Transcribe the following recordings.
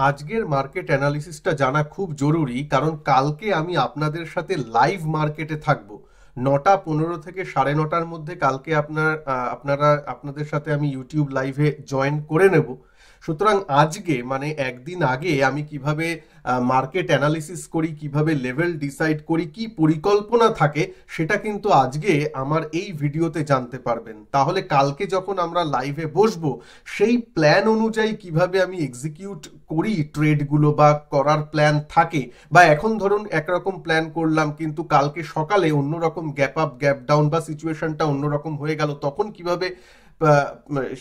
আজকের মার্কেট অ্যানালিসিসটা জানা খুব জরুরি, কারণ কালকে আমি আপনাদের সাথে লাইভ মার্কেটে থাকবো। 9:15 থেকে 9:30-র মধ্যে কালকে আপনাদের সাথে আমি ইউটিউব লাইভে জয়েন করে নেব। সুতরাং আজকে মানে একদিন আগে আমি কিভাবে মার্কেট অ্যানালিসিস করি, কিভাবে লেভেল ডিসাইড করি, কি পরিকল্পনা থাকে, সেটা কিন্তু আজকে আমার এই ভিডিওতে জানতে পারবেন। তাহলে কালকে যখন আমরা লাইভে বসবো, সেই প্ল্যান অনুযায়ী কিভাবে আমি এক্সিকিউট করি ট্রেডগুলো, বা করার প্ল্যান থাকে, বা এখন ধরুন একরকম প্ল্যান করলাম কিন্তু কালকে সকালে অন্যরকম গ্যাপ আপ গ্যাপ ডাউন বা সিচুয়েশনটা অন্যরকম হয়ে গেল, তখন কিভাবে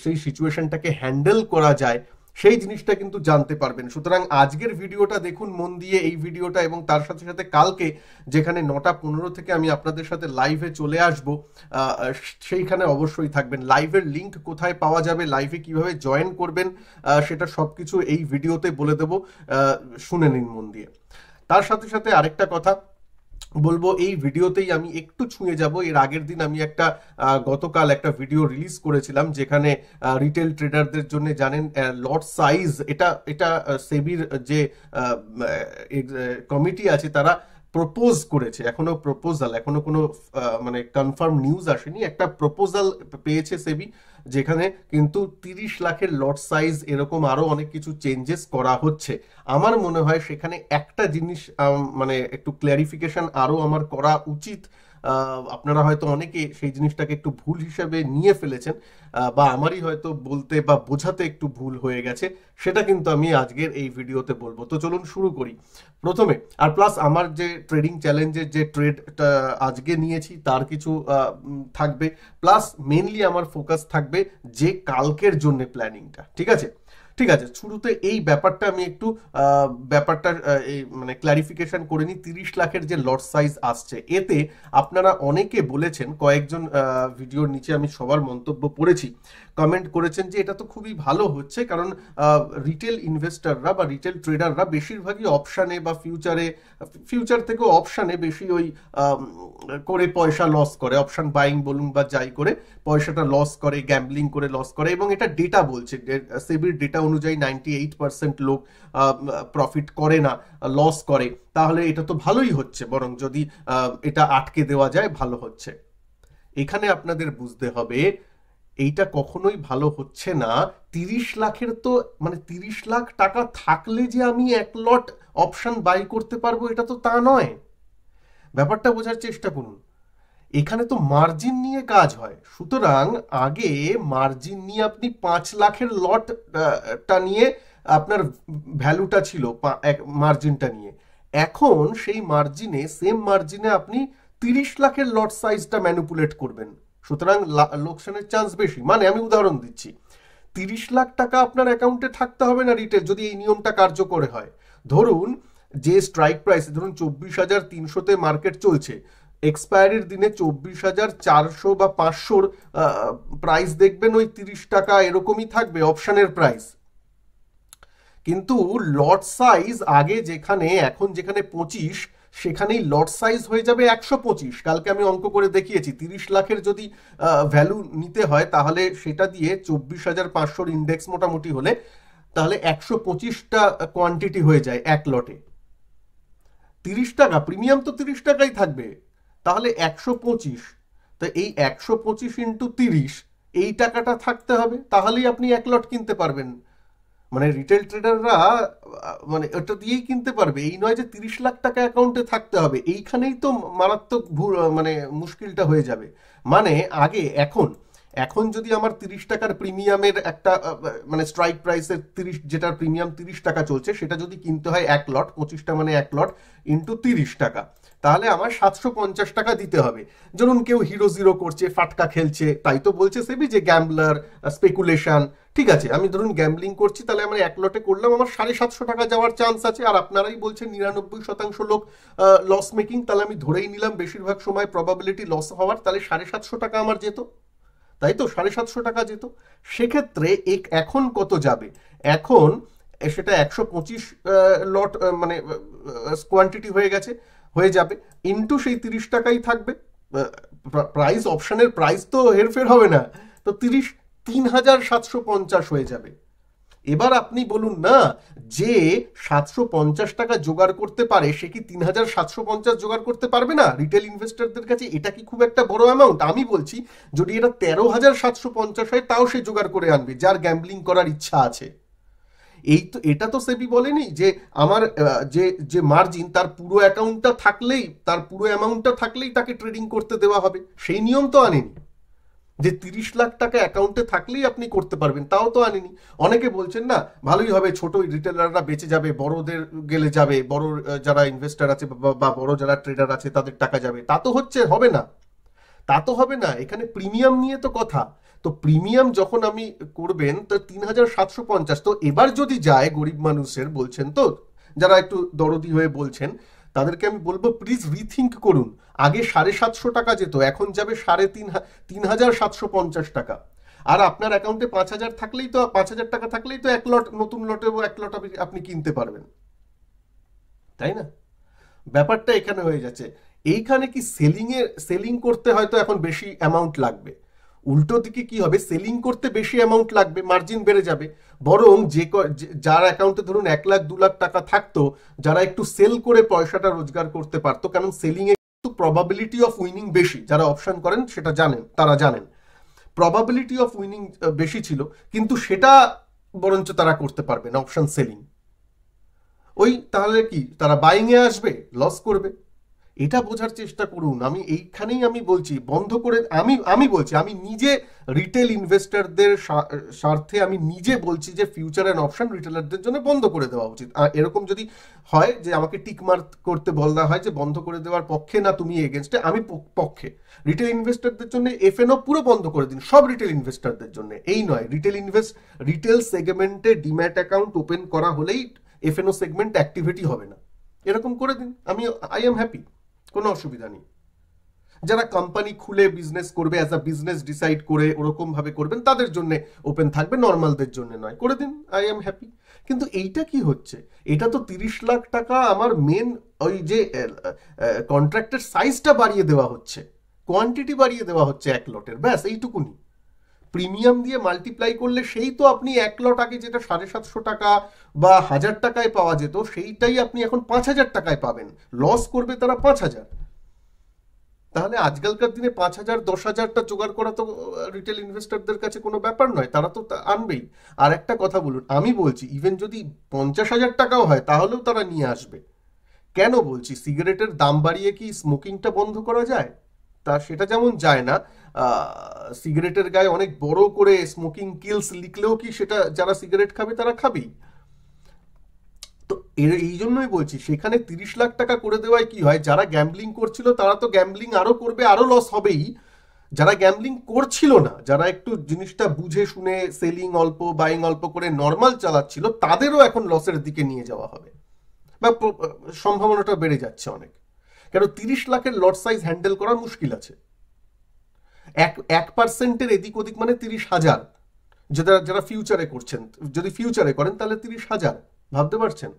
সেই সিচুয়েশনটাকে হ্যান্ডেল করা যায়, সেই জিনিসটা কিন্তু জানতে পারবেন। সুতরাং আজকের ভিডিওটা দেখুন মন দিয়ে, এই ভিডিওটা, এবং তার সাথে সাথে কালকে যেখানে 9:15 থেকে আমি আপনাদের সাথে লাইভে চলে আসব, সেইখানে অবশ্যই থাকবেন। লাইভের লিংক কোথায় পাওয়া যাবে, লাইভে কিভাবে জয়েন করবেন, সেটা সবকিছু এই ভিডিওতে বলে দেব। শুনে নিন মন দিয়ে। তার সাথে সাথে আরেকটা কথা বলবো, এই ভিডিওতেই আমি একটু ছুঁয়ে যাব। এর আগের দিন আমি গতকাল একটা ভিডিও রিলিজ করেছিলাম, যেখানে রিটেল ট্রেডারদের জন্য জানেন লট সাইজ, এটা এটা সেবির যে কমিটি আছে তারা প্রপোজ করেছে। এখনো কোনো মানে কনফার্ম নিউজ আসেনি, একটা প্রপোজাল পেয়েছে সেবি, যেখানে কিন্তু 30 লাখের লট সাইজ এরকম আরো অনেক কিছু চেঞ্জেস করা হচ্ছে। আমার মনে হয় সেখানে একটা জিনিস মানে একটু ক্ল্যারিফিকেশন আরো আমার করা উচিত। আপনারা হয়তো অনেকে সেই জিনিসটাকে একটু ভুল হিসেবে নিয়ে ফেলেছেন, বা আমারই হয়তো বলতে বা বোঝাতে একটু ভুল হয়ে গেছে, সেটা কিন্তু আমি আজকের এই ভিডিওতে বলবো। তো চলুন শুরু করি প্রথমে। আর প্লাস আমার যে ট্রেডিং চ্যালেঞ্জের যে ট্রেডটা আজকে নিয়েছি তার কিছু থাকবে, প্লাস মেনলি আমার ফোকাস থাকবে যে কালকের জন্য প্ল্যানিংটা। ঠিক আছে, ঠিক আছে। শুরুতে এই ব্যাপারটা আমি একটু ব্যাপারটা এই মানে ক্লারিফিকেশন করে নিই। 30 লাখের যে লট সাইজ আসছে, এতে আপনারা অনেকে বলেছেন, কয়েকজন ভিডিওর নিচে আমি সবার মন্তব্য পড়েছি, কমেন্ট করেছেন যে এটা তো খুবই ভালো হচ্ছে, কারণ রিটেল ইনভেস্টররা বা রিটেল ট্রেডাররা বেশিরভাগই অপশানে বা ফিউচার থেকেও অপশানে বেশি ওই করে পয়সা লস করে, অপশান বাইং বলুন বা যাই করে পয়সাটা লস করে, গ্যাম্বলিং করে লস করে, এবং এটা ডেটা বলছে, সেবির ডেটা অনুযায়ী 98% লোক প্রফিট করে না, লস করে। তাহলে এটা তো ভালোই হচ্ছে, বরং যদি এটা আটকে দেওয়া যায় ভালো হচ্ছে। এখানে আপনাদের বুঝতে হবে এইটা কখনোই ভালো হচ্ছে না। 30 লাখের তো মানে 30 লাখ টাকা থাকলে যে আমি এক লট অপশন বাই করতে পারবো, এটা তো তা নয়। ব্যাপারটা বোঝার চেষ্টা করুন। এখানে তো মার্জিন নিয়ে কাজ হয়। সুতরাং আগে মার্জিন নিয়ে আপনি 5 লাখের লটটা নিয়ে আপনার ভ্যালুটা ছিল, মার্জিনটা নিয়ে। এখন সেই মার্জিনে, সেম মার্জিনে আপনি 30 লাখের লট সাইজটা ম্যানিপুলেট করবেন। সুতরাং লোকসানের চান্স বেশি। মানে আমি উদাহরণ দিচ্ছি, 30 লাখ টাকা আপনার অ্যাকাউন্টে থাকতে হবে না রিটেল, যদি এই নিয়মটা কার্যকর হয়। ধরুন যে স্ট্রাইক প্রাইস, ধরুন 24,300-তে মার্কেট চলছে, এক্সপায়ারির দিনে 24,400 বা 500-র প্রাইস দেখবেন ওই 30 টাকা এরকমই থাকবে অপশনের প্রাইস। কিন্তু লট সাইজ আগে যেখানে, এখন যেখানে 25, সেখানেই লট সাইজ হয়ে যাবে 125। কালকে আমি অঙ্ক করে দেখিয়েছি, 30 লাখের যদি ভ্যালু নিতে হয়, তাহলে সেটা দিয়ে 24,500 ইন্ডেক্স মোটামুটি হলে, তাহলে 125টা কোয়ান্টিটি হয়ে যায় এক লটে। 30 টাকা প্রিমিয়াম তো 30 টাকাই থাকবে, তাহলে 125। তো এই 125 ইন্টু 30, এই টাকাটা থাকতে হবে, তাহলেই আপনি এক লট কিনতে পারবেন। মানে রিটেল ট্রেডাররা মানে ওটা দিয়েই কিনতে পারবে, এই নয় যে 30 লাখ টাকা অ্যাকাউন্টে থাকতে হবে। এইখানেই তো মারাত্মক মানে মুশকিলটা হয়ে যাবে। মানে আগে, এখন এখন যদি আমার 30 টাকার প্রিমিয়ামের একটা মানে স্ট্রাইক প্রাইসের 30, যেটার প্রিমিয়াম 30 টাকা চলছে, সেটা যদি কিনতে হয় এক লট, 25টা মানে এক লট ইন্টু 30 টাকা, তাহলে আমার 750 টাকা দিতে হবে। ধরুন কেউ হিরো জিরো করছে, ফাটকা খেলছে, তাই তো বলছে সেবি যে গ্যাম্বলার, স্পেকুলেশন। ঠিক আছে, আমি ধরুন গ্যাম্বলিং করছি, তাহলে আমার এক লটে করলাম, আমার 750 টাকা যাওয়ার চান্স আছে। আর আপনারাই বলছেন 99% লোক লস মেকিং, তাহলে আমি ধরেই নিলাম বেশিরভাগ সময় প্রবাবিলিটি লস হওয়ার, তাহলে 750 টাকা আমার যেত, তাই তো 750 টাকা যেত। সেক্ষেত্রে এখন কত যাবে? এখন সেটা 125 লট মানে কোয়ান্টিটি হয়ে যাবে, ইন্টু সেই 30 টাকাই থাকবে। প্রাইস, অপশনের প্রাইস তো হেরফের হবে না, তো 30, 3,750 হয়ে যাবে। এবার আপনি বলুন না যে 750 টাকা জোগাড় করতে পারে সে কি 3750 জোগাড় করতে পারবে না রিটেল ইনভেস্টরদের কাছে? এটা কি খুব একটা বড় অ্যামাউন্ট? আমি বলছি যদি এটা 13,750 হয় তাও সে জোগাড় করে আনবে, যার গ্যাম্বলিং করার ইচ্ছা আছে। এই তো, এটা তো সেবি বলেনি যে আমার যে যে মার্জিন তার পুরো অ্যাকাউন্টটা থাকলেই, তার পুরো অ্যামাউন্টটা থাকলেই তাকে ট্রেডিং করতে দেওয়া হবে, সেই নিয়ম তো আনেনি যে 30 লাখ টাকা অ্যাকাউন্টে থাকলেই আপনি করতে পারবেন, তাও তো আনেনি। অনেকে বলছেন না ভালোই হবে, ছোট রিটেলাররা বেঁচে যাবে, বড়দের গেলে যাবে, বড় যারা ইনভেস্টার আছে বা বড় যারা ট্রেডার আছে তাদের টাকা যাবে, তা তো হবে না, তা তো হবে না। এখানে প্রিমিয়াম নিয়ে তো কথা। তো প্রিমিয়াম যখন আমি করবেন তো 3750, তো এবার যদি যায় গরিব মানুষের, বলছেন তো যারা একটু দরদি হয়ে বলছেন, তাদেরকে আমি বলবো প্লিজ রিথিঙ্ক করুন। আগে 750 টাকা যেত, এখন যাবে 3750 টাকা। আর আপনার অ্যাকাউন্টে 5000 থাকলেই তো, 5000 টাকা থাকলেই তো এক লট, নতুন লটে এক লট আপনি কিনতে পারবেন, তাই না? ব্যাপারটা এখানে হয়ে যাচ্ছে। এইখানে কি সেলিং করতে হয়তো এখন বেশি অ্যামাউন্ট লাগবে, উল্টো দিকে কি হবে, সেলিং করতে বেশি অ্যামাউন্ট লাগবে, মার্জিন বেড়ে যাবে। বরং যার অ্যাকাউন্টে ধরুন 1 লাখ 2 লাখ টাকা থাকতো, যারা একটু সেল করে পয়সাটা রোজগার করতে পারতো, কারণ সেলিং এ কিন্তু প্রবাবিলিটি অফ উইনিং বেশি, যারা অপশন করেন সেটা জানেন, তারা জানেন প্রবাবিলিটি অফ উইনিং বেশি ছিল, কিন্তু সেটা বরঞ্চ তারা করতে পারবে না অপশন সেলিং। ওই তাহলে কি তারা বাইং এ আসবে, লস করবে। এটা বোঝার চেষ্টা করুন। আমি এইখানেই আমি বলছি বন্ধ করে, আমি বলছি, আমি নিজে রিটেল ইনভেস্টরদের স্বার্থে আমি নিজে বলছি যে ফিউচার অ্যান্ড অপশন রিটেলারদের জন্য বন্ধ করে দেওয়া উচিত। আর এরকম যদি হয় যে আমাকে টিক মার্ক করতে বলা হয় যে বন্ধ করে দেওয়ার পক্ষে না তুমি এগেনস্টে, আমি পক্ষে। রিটেল ইনভেস্টরদের জন্য এফএনও পুরো বন্ধ করে দিন, সব রিটেল ইনভেস্টরদের জন্য, এই নয় রিটেল সেগমেন্টে ডিম্যাট অ্যাকাউন্ট ওপেন করা হলেই এফএনও সেগমেন্ট অ্যাক্টিভিটি হবে না, এরকম করে দিন। আই এম হ্যাপি, কোনো অসুবিধা নেই। যারা কোম্পানি খুলে বিজনেস করবে, অ্যাজ আ বিজনেস ডিসাইড করে ওরকম ভাবে করবেন, তাদের জন্য ওপেন থাকবে, নর্মালদের জন্য নয়, করে দিন, আই এম হ্যাপি। কিন্তু এইটা কি হচ্ছে, এটা তো 30 লাখ টাকা আমার মেন ওই যে কন্ট্রাক্টের সাইজটা বাড়িয়ে দেওয়া হচ্ছে, কোয়ান্টিটি বাড়িয়ে দেওয়া হচ্ছে এক লটের, ব্যাস এইটুকুনি। প্রিমিয়াম দিয়ে মাল্টিপ্লাই করলে সেই তো আপনি এক লট আগে যেটা 750 টাকা বা 1000 টাকায় পাওয়া যেত, সেইটাই আপনি এখন 5000 টাকায় পাবেন। লস করবে তারা 5000। তাহলে আজকালকার দিনে 5000 10,000টা জোগাড় করা তো রিটেল ইনভেস্টরদের কাছে কোনো ব্যাপার নয়, তারা তো আনবেই। আর একটা কথা বলুন, আমি বলছি ইভেন যদি 50,000 টাকাও হয় তাহলেও তারা নিয়ে আসবে। কেন বলছি, সিগারেটের দাম বাড়িয়ে কি স্মোকিংটা বন্ধ করা যায়? তা সেটা যেমন যায় না, সিগারেটের গায়ে অনেক বড় করে স্মোকিং কিলস লিখলেও কি সেটা যারা সিগারেট খাবে তারা খাবেই। তো এই জন্যই বলছি সেখানে 30 লাখ টাকা করে দেওয়ায় কি হয়, যারা গ্যাম্বলিং করছিল তারা তো গ্যাম্বলিং আরো করবে, আরো লস হবেই। যারা গ্যাম্বলিং করছিল না, যারা একটু জিনিসটা বুঝে শুনে সেলিং অল্প বাইং অল্প করে নর্মাল চালাচ্ছিল, তাদেরও এখন লসের দিকে নিয়ে যাওয়া হবে, বা সম্ভাবনাটা বেড়ে যাচ্ছে অনেক। কেন 30 লাখের লট সাইজ হ্যান্ডেল করা মুশকিল আছে। 1% এদিক ওদিক মানে 30,000, যারা ফিউচারে করছেন, যদি ফিউচারে করেন তাহলে 30,000, ভাবতে পারছেন?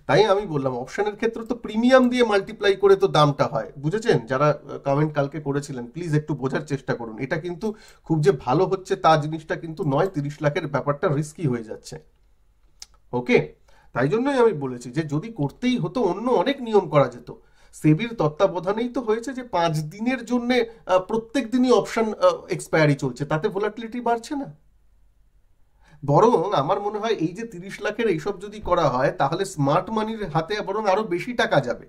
তাই আমি বললাম অপশনের ক্ষেত্রে তো প্রিমিয়াম দিয়ে মাল্টিপ্লাই করে তো দামটা হয়, বুঝেছেন? যারা কমেন্ট কালকে করেছিলেন প্লিজ একটু বোঝার চেষ্টা করুন, এটা কিন্তু খুব যে ভালো হচ্ছে তা জিনিসটা কিন্তু নয়, 30 লাখের ব্যাপারটা রিস্কি হয়ে যাচ্ছে। ওকে, তাই জন্যই আমি বলেছি যে যদি করতেই হতো অন্য অনেক নিয়ম করা যেত। সেবির তত্ত্বাবধানেই তো হয়েছে যে 5 দিনের জন্য প্রত্যেক দিনই অপশন এক্সপায়ারি চলছে, তাতে ভোলাটিলিটি বাড়ছে না। বরং আমার মনে হয় এই যে 30 লাখের এইসব যদি করা হয় তাহলে স্মার্ট মানির হাতে বরং আরো বেশি টাকা যাবে।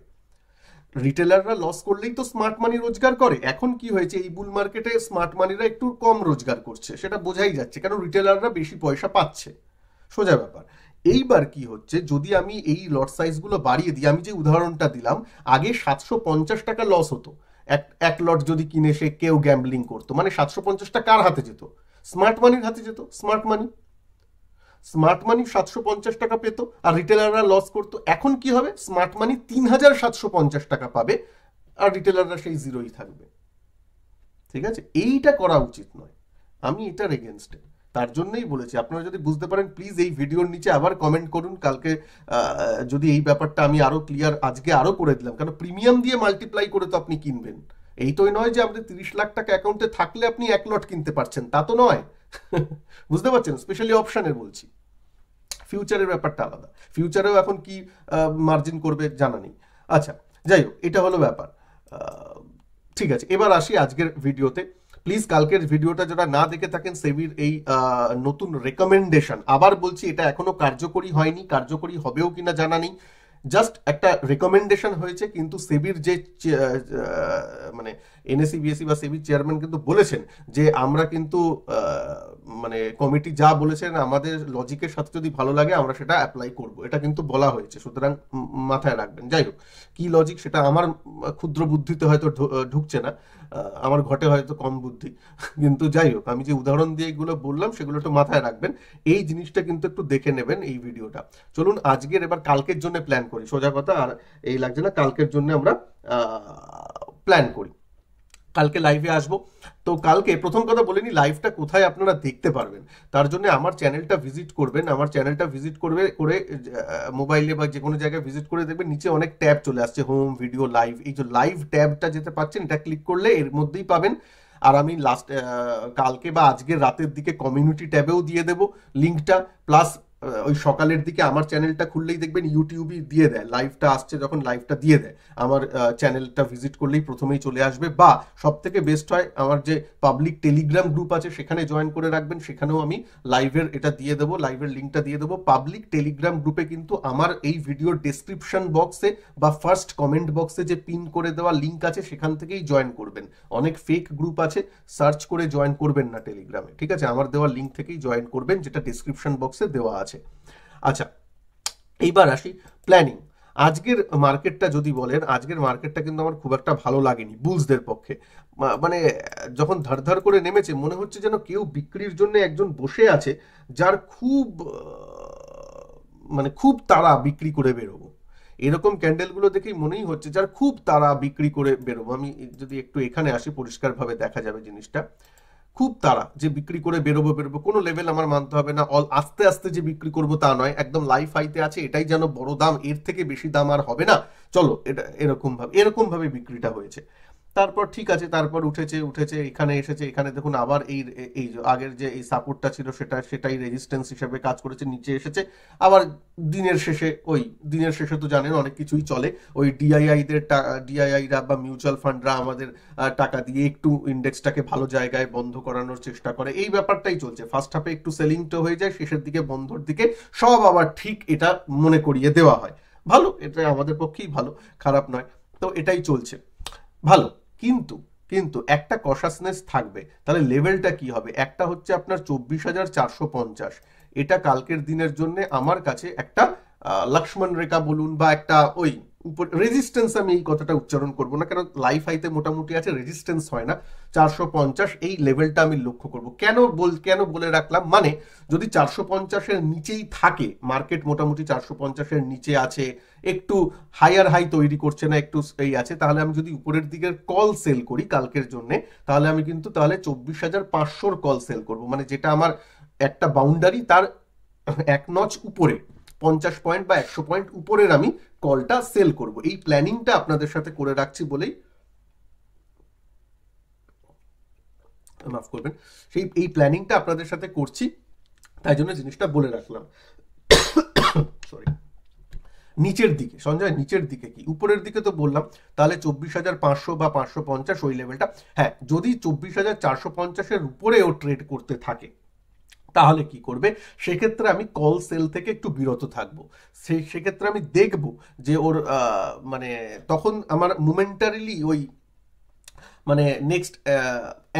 রিটেলাররা লস করলেই তো স্মার্ট মানি রোজগার করে। এখন কি হয়েছে, এই বুল মার্কেটে স্মার্ট মানিরা একটু কম রোজগার করছে, সেটা বোঝাই যাচ্ছে, কারণ রিটেলাররা বেশি পয়সা পাচ্ছে, সোজা ব্যাপার। এইবার কি হচ্ছে, যদি আমি এই লট সাইজগুলো বাড়িয়ে দিই, আমি যে উদাহরণটা দিলাম, আগে 750 টাকা লস হতো এক লট যদি কিনে সে কেউ গ্যাম্বলিং করতো, মানে 750টা কার হাতে যেত? স্মার্ট মানির হাতে যেত। স্মার্ট মানি 750 টাকা পেত আর রিটেলাররা লস করতো। এখন কি হবে, স্মার্ট মানি 3750 টাকা পাবে আর রিটেলাররা সেই জিরোই থাকবে। ঠিক আছে, এইটা করা উচিত নয়, আমি এটার এগেনস্টে। তার জন্যই বলেছি, আপনারা যদি বুঝতে পারেন প্লিজ এই ভিডিওর নিচে আবার কমেন্ট করুন। কালকে যদি এই ব্যাপারটা আমি আরো ক্লিয়ার আজকে আরো করে দিলাম, কারণ প্রিমিয়াম দিয়ে মাল্টিপ্লাই করে তো আপনি কিনবেন, এই তোই নয় যে আপনি 30 লাখ টাকা অ্যাকাউন্টে থাকলে আপনি এক লট কিনতে পারছেন, তা তো নয়। বুঝতে পারছেন? স্পেশালি অপশনের বলছি, ফিউচারের ব্যাপারটা আলাদা, ফিউচারেও এখন কি মার্জিন করবে জানা নেই। আচ্ছা, যাই হোক, এটা হলো ব্যাপার। ঠিক আছে, এবার আসি আজকের ভিডিওতে। প্লিজ কালকের ভিডিওটা যারা না দেখে থাকেন, সেবির এই নতুন রেকমেন্ডেশন, আবার বলছি এটা এখনো কার্যকরী হয়নি, কার্যকরী হবেও কিনা জানা নেই, জাস্ট একটা রেকমেন্ডেশন হয়েছে। কিন্তু সেবির যে মানে এনএসি বিএসসি বা সেবির চেয়ারম্যান কিন্তু বলেছেন যে আমরা কিন্তু মানে কমিটি যা বলেছেন আমাদের লজিকের সাথে যদি ভালো লাগে আমরা সেটা অ্যাপ্লাই করব, এটা কিন্তু বলা হয়েছে, সুতরাং মাথায় রাখবেন। যাই হোক, কি লজিক সেটা আমার ক্ষুদ্র বুদ্ধিতে হয়তো ঢুকছে না, আমার ঘটে হয়তো কম বুদ্ধি, কিন্তু যাই হোক, আমি যে উদাহরণ দিয়ে এগুলো বললাম সেগুলো একটু মাথায় রাখবেন, এই জিনিসটা কিন্তু একটু দেখে নেবেন এই ভিডিওটা। চলুন আজকের এবার কালকের জন্য প্ল্যান করি, সোজা কথা, আর এই লাগছে না, কালকের জন্য আমরা প্ল্যান করি, কালকে লাইভে আসবো। তো কালকে প্রথম কথা বলে নি, লাইভটা কোথায় আপনারা দেখতে পারবেন, তার জন্য আমার চ্যানেলটা ভিজিট করবেন, আমার চ্যানেলটা ভিজিট করবে করে মোবাইলে বা যে কোনো জায়গায় ভিজিট করে দেখবেন নিচে অনেক ট্যাব চলে আসছে, হোম, ভিডিও, লাইভ, এই যে লাইভ ট্যাবটা যেতে পাচ্ছেন, এটা ক্লিক করলে এর মধ্যেই পাবেন। আর আমি লাস্ট কালকে বা আজকের রাতের দিকে কমিউনিটি ট্যাবেও দিয়ে দেবো লিঙ্কটা, প্লাস ওই সকালের দিকে আমার চ্যানেলটা খুললেই দেখবেন ইউটিউবই দিয়ে দেয়, লাইভটা আসছে যখন লাইভটা দিয়ে দেয় আমার চ্যানেলটা ভিজিট করলেই প্রথমেই চলে আসবে। বা সব থেকে বেস্ট হয় আমার যে পাবলিক টেলিগ্রাম গ্রুপ আছে সেখানে জয়েন করে রাখবেন, সেখানেও আমি লাইভের এটা দিয়ে দেবো, লাইভের লিঙ্কটা দিয়ে দেবো। পাবলিক টেলিগ্রাম গ্রুপে কিন্তু আমার এই ভিডিওর ডেসক্রিপশন বক্সে বা ফার্স্ট কমেন্ট বক্সে যে পিন করে দেওয়া লিঙ্ক আছে সেখান থেকেই জয়েন করবেন। অনেক ফেক গ্রুপ আছে, সার্চ করে জয়েন করবেন না টেলিগ্রামে, ঠিক আছে, আমার দেওয়া লিঙ্ক থেকেই জয়েন করবেন, যেটা ডেসক্রিপশন বক্সে দেওয়া আছে। আচ্ছা, এইবার আসি প্ল্যানিং। আজকের মার্কেটটা যদি বলেন, আজকের মার্কেটটা কিন্তু আমার খুব একটা ভালো লাগেনি বুলসদের পক্ষে। মানে যখন ধার করে নেমেছে মনে হচ্ছে যেন কেউ বিক্রির জন্য একজন বসে আছে, যার খুব মানে খুব তাড়া বিক্রি করে বেরোবো, এরকম ক্যান্ডেলগুলো দেখেই মনেই হচ্ছে যার খুব তাড়া বিক্রি করে বেরোবো। আমি যদি একটু এখানে আসি পরিষ্কারভাবে দেখা যাবে জিনিসটা, খুব তাড়া যে বিক্রি করে বেরোবো, কোনো লেভেল আমার মানতে হবে না, আস্তে আস্তে যে বিক্রি করবো তা নয়, একদম লাইফ হাইতে আছে, এটাই যেন বড় দাম, এর থেকে বেশি দাম আর হবে না, চলো এটা এরকম ভাবে বিক্রিটা হয়েছে। তারপর ঠিক আছে, তারপর উঠেছে উঠেছে এখানে এসেছে, এখানে দেখুন আবার এই আগের যে এই সাপোর্টটা ছিল সেটাই রেজিস্ট্যান্স হিসেবে কাজ করেছে, নিচে এসেছে। আবার দিনের শেষে তো জানেন অনেক কিছুই চলে, ওই ডিআইআইরা বা মিউচুয়াল ফান্ডরা আমাদের টাকা দিয়ে একটু ইন্ডেক্সটাকে ভালো জায়গায় বন্ধ করানোর চেষ্টা করে, এই ব্যাপারটাই চলছে। ফার্স্ট হাফে একটু সেলিংটা হয়ে যায়, শেষের দিকে বন্ধর দিকে সব আবার ঠিক এটা মনে করিয়ে দেওয়া হয়। ভালো, এটা আমাদের পক্ষেই ভালো, খারাপ নয়। তো এটাই চলছে ভালো, কিন্তু কিন্তু একটা কশাসনেস থাকবে। তাহলে লেভেলটা কি হবে? একটা হচ্ছে আপনার 24,450, এটা কালকের দিনের জন্য আমার কাছে একটা লক্ষ্মণ রেখা বলুন বা একটা ওই উপর রেজিস্ট্যান্স, আমি এই কথাটা উচ্চারণ করব না, কারণ লাইফ হাইতে মোটামুটি আছে, রেজিস্ট্যান্স হয় না। 450 এই লেভেলটা আমি লক্ষ্য করব। কেন বলে রাখলাম, মানে যদি 450-এর নিচেই থাকে মার্কেট, মোটামুটি 450-এর নিচে আছে, একটু হায়ার হাই তৈরি করছে না, একটু এই আছে, তাহলে আমি যদি উপরের দিকের কল সেল করি কালকের জন্য, তাহলে আমি কিন্তু 24,500-র কল সেল করব, মানে যেটা আমার একটা বাউন্ডারি, তার এক নচ উপরে 50 পয়েন্ট বা 100 পয়েন্ট উপরের আমি কলটা সেল করব। এই প্ল্যানিংটা আপনাদের সাথে করে রাখছি বলেই, মাফ করবেন, এই প্ল্যানিংটা আপনাদের সাথে করছি, তাই জন্য জিনিসটা বলে রাখলাম। সরি, নিচের দিকে সঞ্জয়, নিচের দিকে কি উপরের দিকে তো বললাম, তাহলে 24,500 বা 550 ওই লেভেলটা। হ্যাঁ, যদি 24,450-এর উপরেও ট্রেড করতে থাকে তাহলে কি করবে? সেক্ষেত্রে আমি কল সেল থেকে একটু বিরত থাকবো। সেক্ষেত্রে আমি দেখব যে ওর মানে তখন আমার মোমেন্টারিলি ওই মানে নেক্সট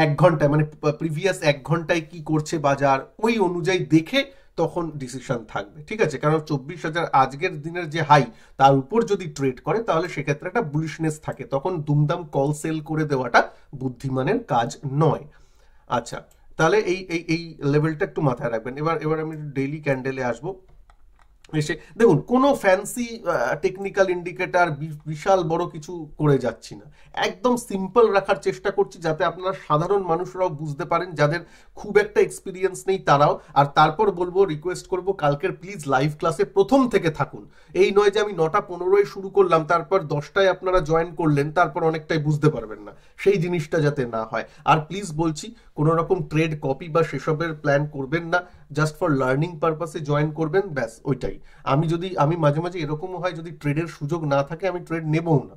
1 ঘন্টায়, মানে প্রিভিয়াস 1 ঘন্টায় কি করছে বাজার, ওই অনুযায়ী দেখে তখন ডিসিশন থাকবে, ঠিক আছে? কারণ 24,000 আজকের দিনের যে হাই, তার উপর যদি ট্রেড করে তাহলে সেক্ষেত্রে একটা বুলিশনেস থাকে, তখন দুমদাম কল সেল করে দেওয়াটা বুদ্ধিমানের কাজ নয়। আচ্ছা, তাহলে এই লেভেলটা একটু মাথায় রাখবেন। এবার আমি ডেইলি ক্যান্ডেলে আসবো। এসে দেখুন, কোনো ফ্যান্সি টেকনিক্যাল ইন্ডিকেটর বিশাল বড় কিছু করে যাচ্ছি না, একদম সিম্পল রাখার চেষ্টা করছি, যাতে আপনারা সাধারণ মানুষরাও বুঝতে পারেন, যাদের খুব একটা এক্সপিরিয়েন্স নেই তারাও। আর তারপর বলবো, রিকোয়েস্ট করব, কালকের প্লিজ লাইভ ক্লাসে প্রথম থেকে থাকুন। এই নয় যে আমি 9:15 শুরু করলাম, তারপর 10টায় আপনারা জয়েন করলেন, তারপর অনেকটাই বুঝতে পারবেন না, সেই জিনিসটা যাতে না হয়। আর প্লিজ বলছি, কোনো রকম ট্রেড কপি বা সেসবের প্ল্যান করবেন না, জাস্ট ফর লার্নিং পারপাসে জয়েন করবেন, ব্যাস ওইটাই। আমি মাঝে মাঝে এরকমও হয়, যদি ট্রেডের সুযোগ না থাকে আমি ট্রেড নেবও না।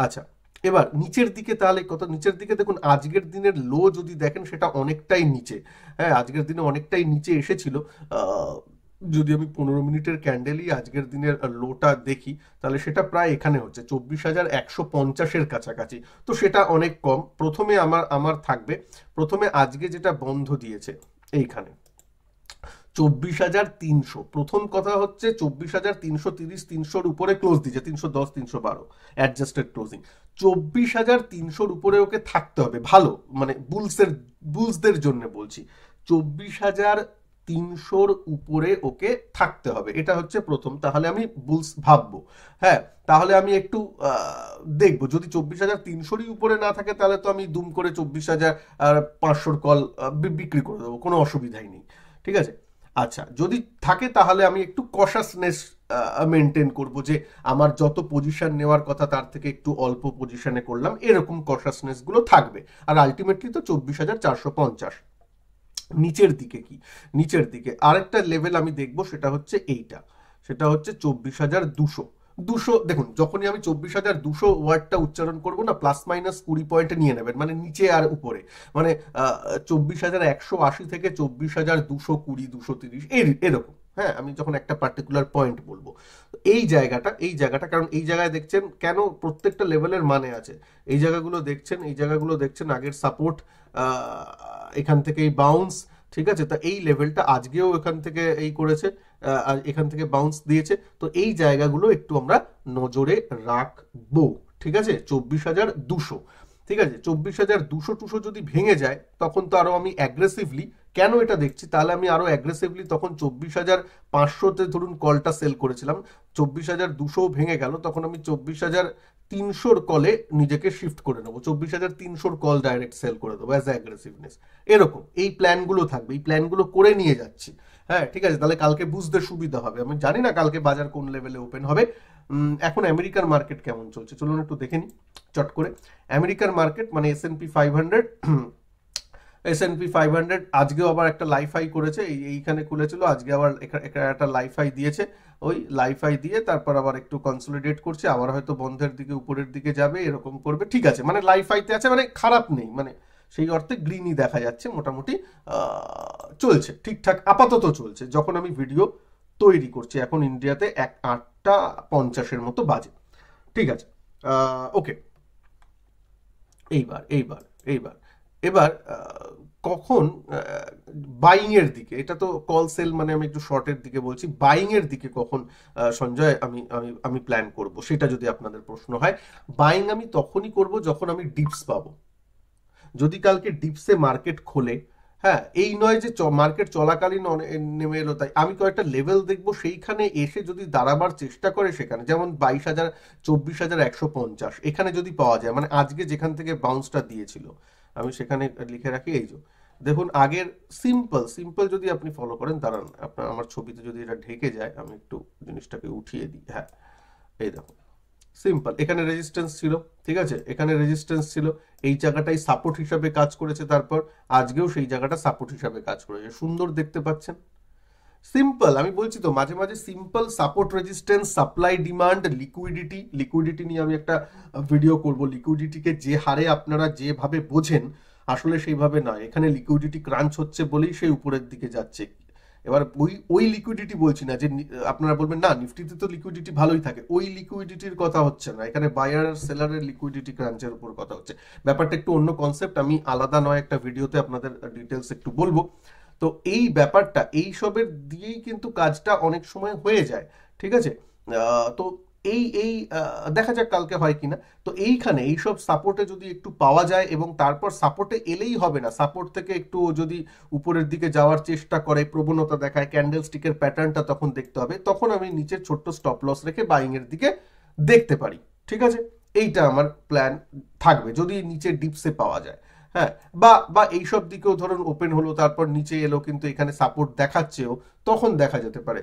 আচ্ছা, এবার নিচের দিকে, তাহলে কত নিচের দিকে দেখুন, আজকের দিনের লো যদি দেখেন সেটা অনেকটাই নিচে। হ্যাঁ, আজকের দিনে অনেকটাই নিচে এসেছিল। যদি আমি 15 মিনিটের ক্যান্ডেলই আজকের দিনের লোটা দেখি, তাহলে সেটা প্রায় এখানে হচ্ছে 24,150-এর কাছাকাছি। তো সেটা অনেক কম। প্রথমে আমার থাকবে, প্রথমে আজকে যেটা বন্ধ দিয়েছে এইখানে 24,300, প্রথম কথা হচ্ছে 24,330, 300-র উপরে ক্লোজ দিয়েছে, 310, 312 অ্যাডজাস্টেড ক্লোজিং। 24,300-র উপরে ওকে থাকতে হবে, ভালো মানে বুলসদের জন্য বলছি, 24,300-র উপরে ওকে থাকতে হবে, এটা হচ্ছে প্রথম। তাহলে আমি বুলস ভাববো। হ্যাঁ, তাহলে আমি একটু দেখবো, যদি 24,300-ই উপরে না থাকে তাহলে তো আমি দুম করে 24,500-র কল বিক্রি করে দেবো, কোনো অসুবিধাই নেই। ঠিক আছে। আচ্ছা, যদি থাকে তাহলে আমি একটু কশাসনেস মেনটেন করব, যে আমার যত পজিশন নেওয়ার কথা তার থেকে একটু অল্প পজিশনে করলাম, এরকম কশাসনেস গুলো থাকবে। আর আলটিমেটলি তো 24,450। নিচের দিকে কি, নিচের দিকে আরেকটা লেভেল আমি দেখব, সেটা হচ্ছে এইটা, সেটা হচ্ছে 24,200। দেখুন, যখনই আমি 24,200 ওয়ার্ডটা উচ্চারণ করব না, প্লাস মাইনাস 20 পয়েন্টে নিয়ে নেবেন, মানে নিচে আর উপরে, মানে 24,180 থেকে 24,220, 230 এরকম। হ্যাঁ, আমি যখন একটা পার্টিকুলার পয়েন্ট বলবো, এই জায়গাটা কারণ এই জায়গায় দেখছেন কেন, প্রত্যেকটা লেভেলের মানে আছে। এই জায়গাগুলো দেখছেন আগের সাপোর্ট, এখান থেকে এই বাউন্স, ঠিক আছে। তা এই লেভেলটা আজকেও এখান থেকে এই করেছে, এখান থেকে বাউন্স দিয়েছে। তো এই জায়গাগুলো একটু আমরা নজরে রাখবো, ঠিক আছে। 24,200, ঠিক আছে। 24,200 যদি ভেঙে যায় তখন তো আরো আমি অ্যাগ্রেসিভলি, কেন এটা দেখছি, তাহলে আমি আরো অ্যাগ্রেসিভলি তখন 24,500-তে ধরুন কলটা সেল করেছিলাম, 24,200 ভেঙে গেল, তখন আমি 24,300-র কলে নিজেকে শিফট করে নেবো, 24,300-র কল ডাইরেক্ট সেল করে দেবো অ্যাজ অ্যাগ্রেসিভনেস। এরকম এই প্ল্যানগুলো থাকবে, এই প্ল্যানগুলো করে নিয়ে যাচ্ছি। হ্যাঁ, ঠিক আছে, তাহলে কালকে বুঝতে সুবিধা হবে। আমি জানি না কালকে বাজার কোন লেভেলে ওপেন হবে। এখন আমেরিকার মার্কেট কেমন চলছে চলুন একটু দেখে নিই চট করে। আমেরিকার মার্কেট মানে S&P 500, S&P 500 আজকেও আবার একটা লাইফ হাই করেছে, এইখানে খুলেছিল, আজকে আবার একটা লাইফ হাই দিয়েছে। ওই লাইফ হাই দিয়ে তারপর আবার একটু কনসলিডেট করছে, আবার হয়তো বন্ধের দিকে উপরের দিকে যাবে, এরকম করবে। ঠিক আছে, মানে লাইফ হাইতে আছে, মানে খারাপ নেই, মানে সেই অর্থে গ্রিনই দেখা যাচ্ছে মোটামুটি। চলছে ঠিকঠাক, আপাতত চলছে। যখন আমি ভিডিও তৈরি করছি এখন ইন্ডিয়াতে 8টা 50-এর মতো বাজে। ঠিক আছে, ওকে। এইবার এইবার এইবার এবার কখন বাইং এর দিকে, এটা তো কল সেল মানে আমি একটু শর্টের দিকে বলছি, বাইং এর দিকে কখন সঞ্জয় আমি আমি আমি প্ল্যান করব, সেটা যদি আপনাদের প্রশ্ন হয়, বাইং আমি তখনই করব যখন আমি ডিপস পাবো। যদি কালকে ডিপসে মার্কেট খোলে, হ্যাঁ, এই নয় যে মার্কেট চলাকালীন নেমে এলো, তাই আমি কয়েকটা লেভেল দেখবো, সেইখানে এসে যদি দাঁড়াবার চেষ্টা করে, সেখানে যেমন 22,000, 24,150 এখানে যদি পাওয়া যায়, মানে আজকে যেখান থেকে বাউন্সটা দিয়েছিল, আমি সেখানে লিখে রাখি, এই যে দেখুন আগের সিম্পল যদি আপনি ফলো করেন, দাঁড়ান আপনার আমার ছবিতে যদি এটা ঢেকে যায়, আমি একটু জিনিসটাকে উঠিয়ে দিই। হ্যাঁ, এই দেখুন সিম্পল, এখানে রেজিস্ট্যান্স ছিল, ঠিক আছে, এখানে রেজিস্ট্যান্স ছিল, এই জায়গাটাই সাপোর্ট হিসাবে কাজ করেছে, তারপর আজকেও সেই জায়গাটা সাপোর্ট হিসাবে কাজ করেছে, সুন্দর দেখতে পাচ্ছেন। সিম্পল, আমি বলছি তো মাঝে মাঝে simple support, resistance, supply, demand, liquidity নিয়ে আমি একটা ভিডিও করব। লিকুইডিটিকে যে হারে আপনারা যেভাবে বোঝেন, আসলে সেইভাবে নয়, এখানে লিকুইডিটি ক্রাঞ্চ হচ্ছে বলেই সেই উপরের দিকে যাচ্ছে। এবার ওই লিকুইডিটি বলছি না যে আপনারা বলবেন না নিফটিতে তো লিকুইডিটি ভালোই থাকে, ওই লিকুইডিটির কথা হচ্ছে না, এখানে বায়ার আর সেলারের লিকুইডিটি ক্রাঞ্চের উপর কথা হচ্ছে। ব্যাপারটা একটু অন্য কনসেপ্ট, আমি আলাদা নয় একটা ভিডিওতে আপনাদের ডিটেলস একটু বলবো। তো এই ব্যাপারটা, এই সবের দিয়েই কিন্তু কাজটা অনেক সময় হয়ে যায়, ঠিক আছে। তো এই দেখা যাক কালকে হয় কিনা। তো এইখানে এইসব সাপোর্টে যদি একটু পাওয়া যায়, এবং তারপর সাপোর্টে এলেই হবে না, সাপোর্ট থেকে একটু যদি উপরের দিকে যাওয়ার চেষ্টা করে, প্রবণতা দেখায়, ক্যান্ডেল স্টিকের প্যাটার্নটা তখন দেখতে হবে, তখন আমি নিচের ছোট্ট স্টপ লস রেখে বাইং এর দিকে দেখতে পারি, ঠিক আছে। এইটা আমার প্ল্যান থাকবে যদি নিচে ডিপসে পাওয়া যায়। হ্যাঁ, বা এইসব দিকেও ধরুন ওপেন হলো, তারপর নিচে এলো, কিন্তু এখানে সাপোর্ট দেখাচ্ছেও, তখন দেখা যেতে পারে।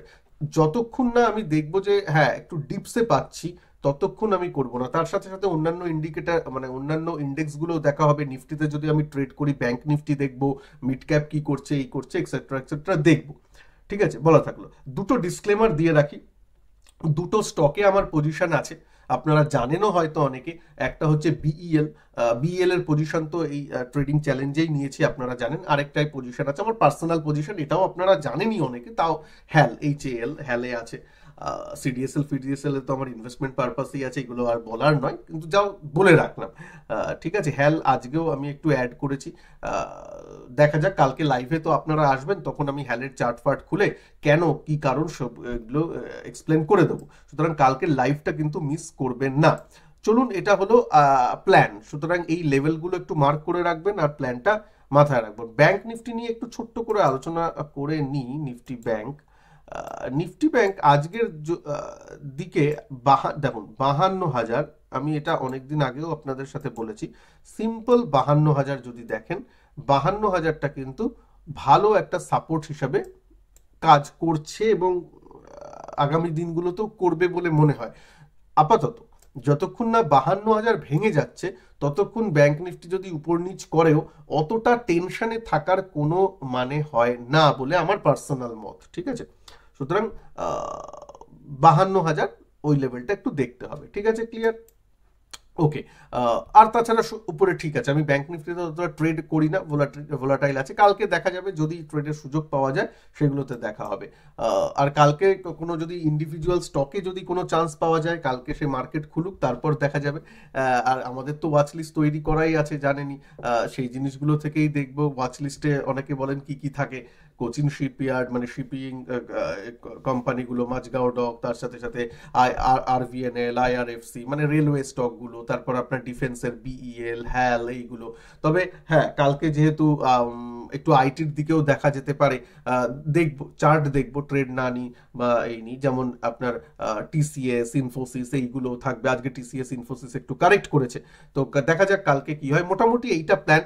যতক্ষণ না আমি দেখবো যে হ্যাঁ একটু ডিপসে পাচ্ছি, ততক্ষণ আমি করব না। তার সাথে সাথে অন্যান্য ইন্ডিকেটর মানে অন্যান্য ইন্ডেক্সগুলো দেখা হবে। নিফটিতে যদি আমি ট্রেড করি, ব্যাংক নিফটি দেখবো, মিড ক্যাপ কি করছে, এই করছে, এক্সেট্রা এক্সেট্রা দেখবো। ঠিক আছে, বলা থাকলো। দুটো ডিসক্লেমার দিয়ে রাখি, দুটো স্টকে আমার পজিশন আছে, আপনারা জানেনও হয়তো অনেকে। একটা হচ্ছে বিইএল, বিইএল এর পজিশন তো এই ট্রেডিং চ্যালেঞ্জেই নিয়েছি, আপনারা জানেন। আরেকটাই পজিশন আছে আমার পার্সোনাল পজিশন, এটাও আপনারা জানেনই অনেকে, তাও হ্যাল, এইচএএল, হ্যালে আছে। সিডিএসএল ফিডিএসএল এ তো আমার ইনভেস্টমেন্ট পারপাসেই আছে, এগুলো আর বলার নয়, কিন্তু যাও বলে রাখলাম। ঠিক আছে, হ্যাল আজকেও আমি একটু অ্যাড করেছি। দেখা যাক, কালকে লাইভে তো আপনারা আসবেন, তখন আমি হ্যালের চার্ট ফার্ট খুলে কেন কি কারণ সব এগুলো এক্সপ্লেন করে দেবো। সুতরাং কালকের লাইভটা কিন্তু মিস করবেন না। চলুন, এটা হলো প্ল্যান। সুতরাং এই লেভেলগুলো একটু মার্ক করে রাখবেন আর প্ল্যানটা মাথায় রাখবেন। ব্যাংক নিফটি নিয়ে একটু ছোট্ট করে আলোচনা করে নিই। নিফটি ব্যাংক, নিফটি ব্যাংক আজকের দিকে দেখুন 52,000, আমি এটা অনেকদিন আগেও আপনাদের সাথে বলেছি, সিম্পল 52,000 যদি দেখেন, 52,000টা কিন্তু ভালো একটা সাপোর্ট হিসাবে কাজ করছে এবং আগামী দিনগুলোতেও করবে বলে মনে হয়। আপাতত যতক্ষণ না 52,000 ভেঙে যাচ্ছে, ততক্ষণ ব্যাংক নিফটি যদি উপর নিচ করেও অতটা টেনশনে থাকার কোনো মানে হয় না বলে আমার পার্সোনাল মত। ঠিক আছে, সুতরাং 52,000 ওই লেভেলটা একটু দেখতে হবে। ঠিক আছে, ক্লিয়ার? ওকে। আর তাছাড়া উপরে ঠিক আছে, আমি ব্যাংক নিফটিতে অতটা ট্রেড করি না, ভোলাটাইল আছে। কালকে দেখা যাবে, যদি ট্রেডের সুযোগ পাওয়া যায় সেগুলোতে দেখা হবে। আর কালকে কোনো যদি ইন্ডিভিজুয়াল স্টকে যদি কোনো চান্স পাওয়া যায়, কালকে সে মার্কেট খুলুক, তারপর দেখা যাবে। আর আমাদের তো ওয়াচ লিস্ট তৈরি করাই আছে, জানেনই। সেই জিনিসগুলো থেকেই দেখবো। ওয়াচ লিস্টে অনেকে বলেন কি কি থাকে, কোচিন শিপইয়ার্ড মানে শিপিং কোম্পানিগুলো, মাঝগাঁও ডক, তার সাথে সাথে আরভিএনএল, আইআরএফসি মানে রেলওয়ে স্টকগুলো, তারপর আপনার ডিফেন্সের বিইএল, হ্যাল, এইগুলো। তবে হ্যাঁ, কালকে যেহেতু একটু আইটির দিকেও দেখা যেতে পারে, দেখবো, চার্ট দেখবো, ট্রেড না নিই বা এই নিই। যেমন আপনার টিসিএস, ইনফোসিস, এইগুলো থাকবে। আজকে টিসিএস, ইনফোসিস একটু কারেক্ট করেছে, তো দেখা যাক কালকে কি হয়। মোটামুটি এইটা প্ল্যান।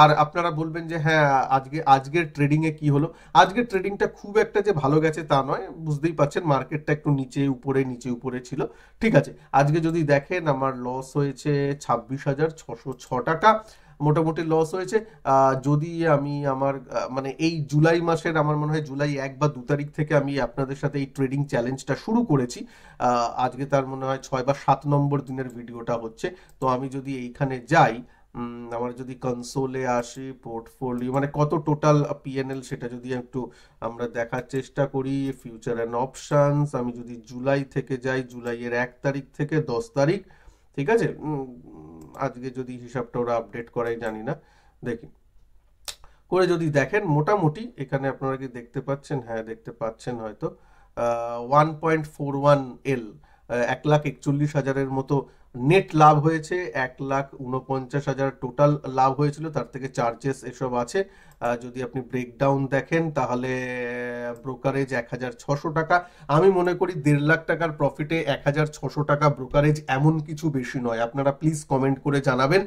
আর আপনারা বলবেন যে হ্যাঁ, আজকের ট্রেডিং এ কি হলো। আজকের ট্রেডিংটা খুব একটা যে ভালো গেছে তা নয়, বুঝতেই পাচ্ছেন মার্কেটটা একটু নিচে উপরে ছিল। ঠিক আছে, আজকে যদি দেখেন আমার লস হয়েছে 26,606 টাকা, মোটামুটি লস হয়েছে। যদি আমি আমার মানে এই জুলাই মাসের, আমার মনে হয় জুলাই 1 বা 2 তারিখ থেকে আমি আপনাদের সাথে এই ট্রেডিং চ্যালেঞ্জটা শুরু করেছি। আজকে তার মনে হয় 6 বা 7 নম্বর দিনের ভিডিওটা হচ্ছে। তো আমি যদি এইখানে যাই, আমার যদি কনসোলে আসি, পোর্টফোলিও মানে কত টোটাল পিএনএল, সেটা যদি একটু আমরা দেখার চেষ্টা করি। ফিউচার অ্যান্ড অপশনস, আমি যদি জুলাই থেকে যাই, জুলাইয়ের 1 তারিখ থেকে 10 তারিখ, ঠিক আছে। আজকে যদি হিসাবটা ওরা আপডেট করাই জানি না, দেখি করে যদি দেখেন, মোটামুটি এখানে আপনারা কি দেখতে পাচ্ছেন? হ্যাঁ, দেখতে পাচ্ছেন হয়তো। 1.41 এল, 1,41,000-এর মতো নেট লাভ হয়েছে। 1,49,000 টোটাল লাভ হয়েছিল, তার থেকে চার্জেস এসব আছে। যদি আপনি ব্রেকডাউন দেখেন, তাহলে ব্রোকারেজ 1,600 টাকা। আমি মনে করি 1.5 লাখ টাকার প্রফিটে 1,600 টাকা ব্রোকারেজ এমন কিছু বেশি নয়। আপনারা প্লিজ কমেন্ট করে জানাবেন,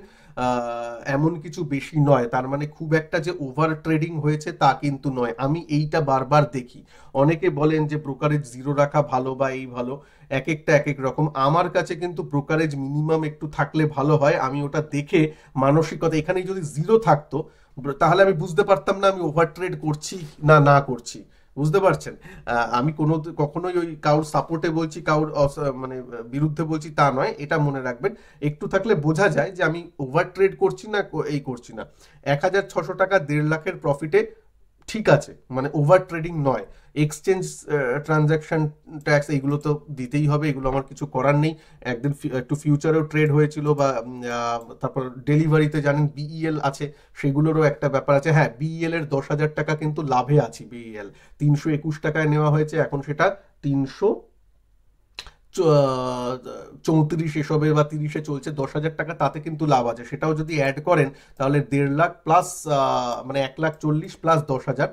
এমন কিছু বেশি নয়। তার মানে খুব একটা যে ওভার ট্রেডিং হয়েছে তা কিন্তু নয়। আমি এইটা বারবার দেখি, অনেকে বলেন যে ব্রোকারেজ জিরো রাখা ভালো বা এই ভালো, এক একটা এক এক রকম। আমার কাছে কিন্তু ব্রোকারেজ মিনিমাম একটু থাকলে ভালো হয়। আমি ওটা দেখে মানসিকতা, এখানে যদি জিরো থাকতো তাহলে আমি বুঝতে পারতাম না আমি ওভার ট্রেড করছি না না করছি। বুঝতে পারছেন? আমি কখনোই ওই কাউর সাপোর্টে বলছি, কাউর মানে বিরুদ্ধে বলছি তা নয়, এটা মনে রাখবেন। একটু থাকলে বোঝা যায় যে আমি ওভার ট্রেড করছি না এই করছি না। 1,600 টাকা 1.5 লাখের প্রফিটে ঠিক আছে, মানে ওভার ট্রেডিং নয়। এক্সচেঞ্জ ট্রানজাকশন ট্যাক্স এইগুলো তো দিতেই হবে, এগুলো আমার কিছু করার নেই। একদিন একটু ফিউচারেও ট্রেড হয়েছিল, বা তারপর ডেলিভারিতে জানেন বিইএল আছে, সেগুলোরও একটা ব্যাপার আছে। হ্যাঁ, বিইএল এর 10,000 টাকা কিন্তু লাভে আছি। বিইএল 321 টাকায় নেওয়া হয়েছে, এখন সেটা 334 এসবে বা 30-এ চলছে। 10,000 টাকা তাতে কিন্তু লাভ আছে, সেটাও যদি অ্যাড করেন তাহলে 1.5 লাখ প্লাস, মানে 1,40,000 প্লাস 10,000,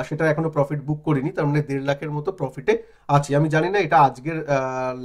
সেটা এখনো প্রফিট বুক করিনি, তার মানে 1.5 লাখের মতো প্রফিটে আছি। আমি জানি না এটা আজকের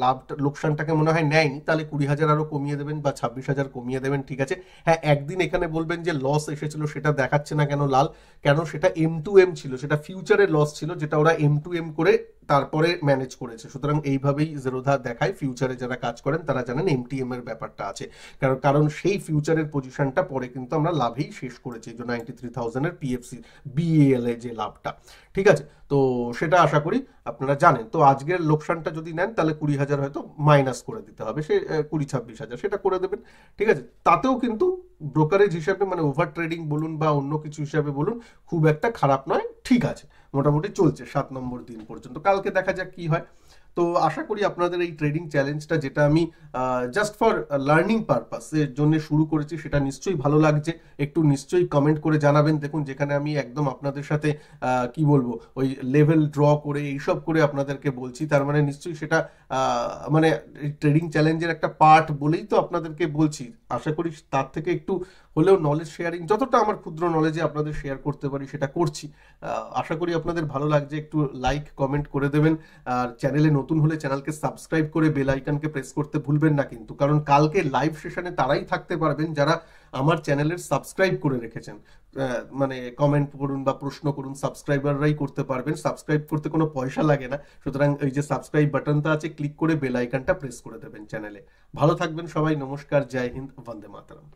লাভ লোকসানটাকে মনে হয় নেয়নি, তাহলে 20,000 আরো কমিয়ে দেবেন বা 26,000 কমিয়ে দেবেন, ঠিক আছে। হ্যাঁ, একদিন এখানে বলবেন যে লস এসেছিল, সেটা দেখাচ্ছে না কেন লাল? কেন? সেটা M2M ছিল, সেটা ফিউচারের লস ছিল, যেটা ওরা M2M করে তারপরে ম্যানেজ করেছে। সুতরাং এইভাবেই জেরোধা দেখায়, ফিউচারে যারা কাজ করেন তারা জানেন MTM এর ব্যাপারটা আছে। কারণ কারণ সেই ফিউচারের পজিশনটা পরে কিন্তু আমরা লাভেই শেষ করেছি, এই যে 93,000 এর PFC BAL এ যে লাভটা, ঠিক আছে। তো সেটা আশা করি আপনারা জানেন। তো আজকের লোকসানটা যদি নেন তাহলে 20,000 হয়তো মাইনাস করে দিতে হবে, সে 20-26,000 সেটা করে দেবেন, ঠিক আছে। তাতেও কিন্তু ব্রোকারেজ হিসাবে মানে ওভার ট্রেডিং বলুন বা অন্য কিছু হিসাবে বলুন, খুব একটা খারাপ নয়, ঠিক আছে, মোটামুটি চলছে 7 নম্বর দিন পর্যন্ত। কালকে দেখা যাক কি হয়। তো আশা করি আপনাদের এই ট্রেডিং চ্যালেঞ্জটা, যেটা আমি জাস্ট ফর লার্নিং পারপাস এর জন্য শুরু করেছি, সেটা নিশ্চয়ই ভালো লাগছে। একটু নিশ্চয়ই কমেন্ট করে জানাবেন। দেখুন, যেখানে আমি একদম আপনাদের সাথে কি বলবো, ওই লেভেল ড্র করে এইসব করে আপনাদেরকে বলছি, তার মানে নিশ্চয়ই সেটা মানে ট্রেডিং চ্যালেঞ্জের একটা পার্ট বলেই তো আপনাদেরকে বলছি। আশা করি তার থেকে একটু হলেও নলেজ শেয়ারিং, যতটা আমার ক্ষুদ্র নলেজে আপনাদের শেয়ার করতে পারি সেটা করছি। আশা করি আপনাদের ভালো লাগছে। একটু লাইক কমেন্ট করে দেবেন। আর চ্যানেলে নতুন হলে চ্যানেলকে সাবস্ক্রাইব করে বেল আইকনকে প্রেস করতে ভুলবেন না কিন্তু, কারণ কালকে লাইভ সেশনে তারাই থাকতে পারবেন যারা আমার চ্যানেলের সাবস্ক্রাইব করে রেখেছেন। মানে কমেন্ট করুন বা প্রশ্ন করুন, সাবস্ক্রাইবাররাই করতে পারবেন। সাবস্ক্রাইব করতে কোনো পয়সা লাগে না, সুতরাং এই যে সাবস্ক্রাইব বাটনটা আছে, ক্লিক করে বেল আইকনটা প্রেস করে দেবেন চ্যানেলে। ভালো থাকবেন সবাই, নমস্কার, জয় হিন্দ, বন্দে মাতরম।